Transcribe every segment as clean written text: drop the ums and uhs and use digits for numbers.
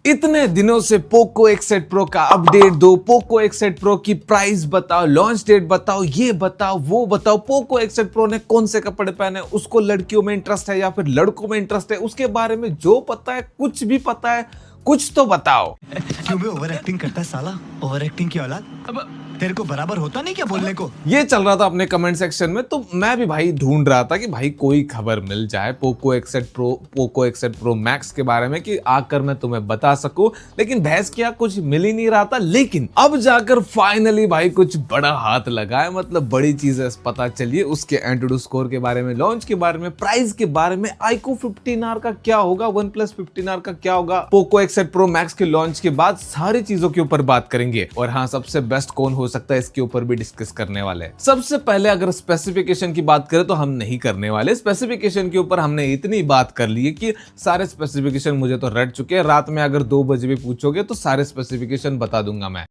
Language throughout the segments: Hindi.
इतने दिनों से पोको X8 Pro का अपडेट दो, पोको X8 Pro की प्राइस बताओ, लॉन्च डेट बताओ, ये बताओ वो बताओ। पोको X8 Pro ने कौन से कपड़े पहने, उसको लड़कियों में इंटरेस्ट है या फिर लड़कों में इंटरेस्ट है, उसके बारे में जो पता है, कुछ भी पता है, कुछ तो बताओ। क्यों बे ओवर एक्टिंग करता है साला? ओवर एक्टिंग की औलाद। अब तेरे को बराबर होता नहीं क्या बोलने को? ये चल रहा था अपने कमेंट सेक्शन में, तो मैं भी भाई ढूंढ रहा था कि भाई कोई खबर मिल जाए Poco X8 Pro, Poco X8 Pro Max के बारे में कि आकर मैं तुम्हें बता सकूं। लेकिन बहस किया, कुछ मिल ही नहीं रहा था। लेकिन अब जाकर फाइनली भाई कुछ बड़ा हाथ लगा है, मतलब बड़ी चीजें पता चली है। उसके एंटूडू स्कोर के बारे में, लॉन्च के बारे में, प्राइस के बारे में, iQOO 15R का क्या होगा, OnePlus 15R का क्या होगा, पोको X8 Pro Max के लॉन्च के बाद सारी चीजों के ऊपर बात करेंगे। और हाँ, सबसे बेस्ट कौन हो सकता है इसके ऊपर भी डिस्कस करने वाले हैं। सबसे पहले अगर स्पेसिफिकेशन की बात करें तो हम नहीं करने वाले। स्पेसिफिकेशन के ऊपर हमने इतनी बात कर ली है कि सारे स्पेसिफिकेशन मुझे तो रट चुके हैं। रात में अगर 2 बजे भी पूछोगे तो सारे स्पेसिफिकेशन बता दूंगा मैं।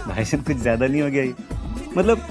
भाई साहब कुछ ज्यादा नहीं हो गया ये? मतलब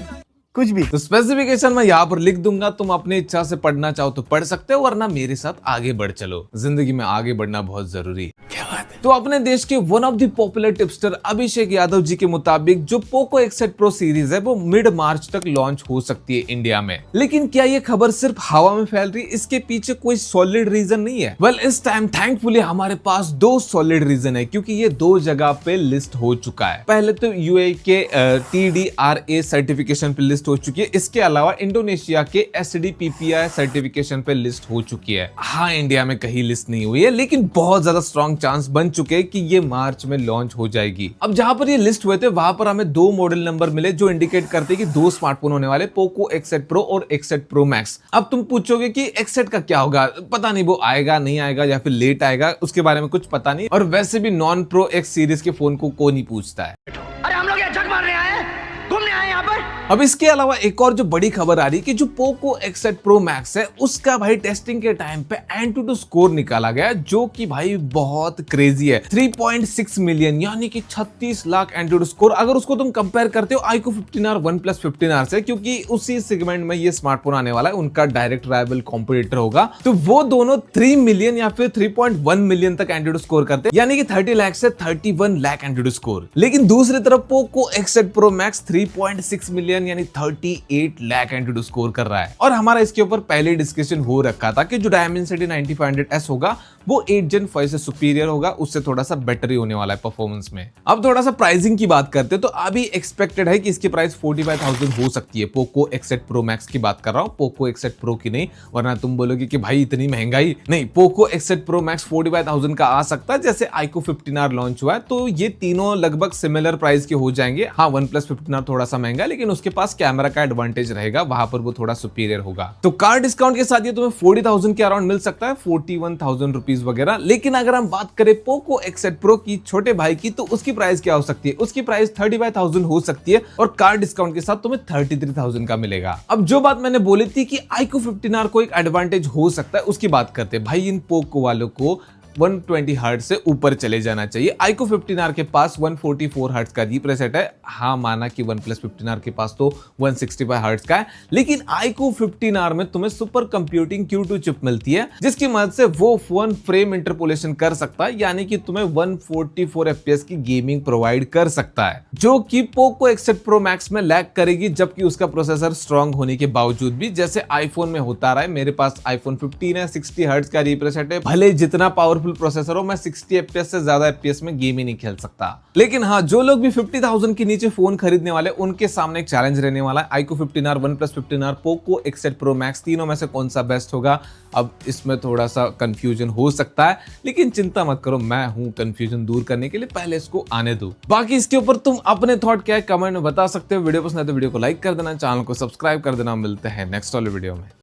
कुछ भी। तो स्पेसिफिकेशन मैं यहाँ पर लिख दूंगा, तुम अपनी इच्छा से पढ़ना चाहो तो पढ़ सकते हो, वरना मेरे साथ आगे बढ़ चलो। जिंदगी में आगे बढ़ना बहुत जरूरी है। क्या बात है। तो अपने देश के one of the popular tipster Abhishek Yadav ji के मुताबिक जो पोको X8 Pro सीरीज है वो मिड मार्च तक लॉन्च हो सकती है इंडिया में। लेकिन क्या ये खबर सिर्फ हवा में फैल रही है? इसके पीछे कोई सॉलिड रीजन नहीं है। वेल, इस टाइम थैंकफुली हमारे पास 2 सॉलिड रीजन है, क्योंकि ये 2 जगह पे लिस्ट हो चुका है। पहले तो यूएई के TDRA सर्टिफिकेशन पे लिस्ट हो चुकी है। इसके अलावा इंडोनेशिया के SDPPI सर्टिफिकेशन पे लिस्ट हो चुकी है। हाँ, इंडिया में कहीं लिस्ट नहीं हुई है, लेकिन बहुत ज्यादा स्ट्रॉन्ग चांस बन चुके हैं कि ये मार्च में लॉन्च हो जाएगी। अब जहां पर ये लिस्ट हुए थे वहां पर हमें 2 मॉडल नंबर मिले जो इंडिकेट करते हैं कि 2 स्मार्टफोन होने वाले, पोको X8 Pro और X8 Pro Max। अब तुम पूछोगे कि X8 का क्या होगा, पता नहीं वो आएगा नहीं आएगा या फिर लेट आएगा, उसके बारे में कुछ पता नहीं। और वैसे भी नॉन प्रो X सीरीज के फोन को कोई नहीं पूछता है। अरे हम लोग यहाँ जग मारने आए हैं, घूमने आए हैं यहाँ पर। अब इसके अलावा एक और जो बड़ी खबर आ रही है कि जो पोको X8 Pro Max है उसका भाई टेस्टिंग के टाइम पे एंटूडू स्कोर निकाला गया, जो कि भाई बहुत क्रेजी है। 3.6 मिलियन यानी कि 36 लाख एंटूडू स्कोर। अगर उसको तुम कंपेयर करते हो iQOO 15R, OnePlus 15R से, क्योंकि उसी सेगमेंट में ये स्मार्टफोन आने वाला है, उनका डायरेक्ट राइवल कॉम्पिटिटर होगा, तो वो दोनों 3 मिलियन या फिर 3.1 मिलियन तक एंटूडू स्कोर करते हैं, यानी कि 30 लाख से 31 लाख एंटूडू स्कोर। लेकिन दूसरी तरफ Poco X8 Pro Max 3.6 million यानी 38 लाख एंटूडू स्कोर कर रहा है। और हमारा इसके ऊपर पहले डिस्कशन हो रखा था कि जो Dimensity 9500S होगा वो 8 Gen 5 से सुपीरियर होगा, उससे थोड़ा सा बेटर ही होने वाला है परफॉर्मेंस में। अब थोड़ा सा प्राइसिंग की बात करते हैं तो अभी एक्सपेक्टेड है कि इसकी प्राइस 45,000 हो सकती है। पोको X8 Pro Max की बात कर रहा हूं, पोको X8 Pro की नहीं, वरना तुम बोलोगे कि भाई इतनी महंगाई नहीं। पोको X8 Pro Max 45,000 का आ सकता है। जैसे iQOO 15R लॉन्च हुआ है तो ये तीनों लगभग सिमिलर प्राइस के हो जाएंगे। हाँ, OnePlus 15R थोड़ा सा महंगा है, लेकिन उसके पास कैमरा का एडवांटेज रहेगा, वहां पर वो थोड़ा सुपीरियर होगा। तो कार डिस्काउंट के साथ ये तुम्हें 40,000 के अराउंड मिल सकता है, 41,000 रुपीज वगैरह। लेकिन अगर हम बात करें पोको X8 Pro की, छोटे भाई की, तो उसकी प्राइस क्या हो सकती है? उसकी प्राइस 35,000 हो सकती है और कार डिस्काउंट के साथ तुम्हें 33,000 का मिलेगा। अब जो बात मैंने बोली थी कि iQOO 15R को एक एडवांटेज हो सकता है, उसकी बात करते हैं। भाई इन पोको वालों को 120 हर्ट्ज से ऊपर चले जाना चाहिए। iQOO 15R के पास 144 हर्ट्ज का रिफ्रेश रेट है। हाँ, माना कि OnePlus 15R के पास तो 165 हर्ट्ज का है, लेकिन iQOO 15R में तुम्हें सुपर कंप्यूटिंग Q2 चिप मिलती है, जिसकी मदद से वो फोन फ्रेम इंटरपोलेशन कर सकता है, यानी कि तुम्हें 144 FPS की गेमिंग प्रोवाइड कर सकता है, जो कि पोको X8 Pro Max में लैग करेगी, जबकि उसका प्रोसेसर स्ट्रॉन्ग होने के बावजूद भी, जैसे आईफोन में होता रहा है। मेरे पास iPhone 15 है, 60 हर्ट्ज का रिफ्रेश रेट है, भले जितना पावरफुल प्रोसेसर हो, मैं 60 FPS से ज्यादा FPS में गेम ही नहीं खेल सकता। लेकिन हाँ, जो लोग भी 50,000 के नीचे फोन खरीदने वाले, उनके सामने एक चैलेंज रहने वाला है। iQOO 15R, OnePlus 15R, Poco X8 Pro Max, तीनों में से कौन सा बेस्ट होगा? अब इसमें थोड़ा सा कंफ्यूजन हो सकता है, लेकिन चिंता मत करो, मैं हूं कंफ्यूजन दूर करने के लिए। पहले इसको आने दो। बाकी इसके ऊपर तुम अपने थॉट क्या है कमेंट में बता सकते हो। वीडियो पसंद है तो वीडियो को लाइक कर देना, चैनल को सब्सक्राइब कर देना। मिलते हैं नेक्स्ट वाले वीडियो में।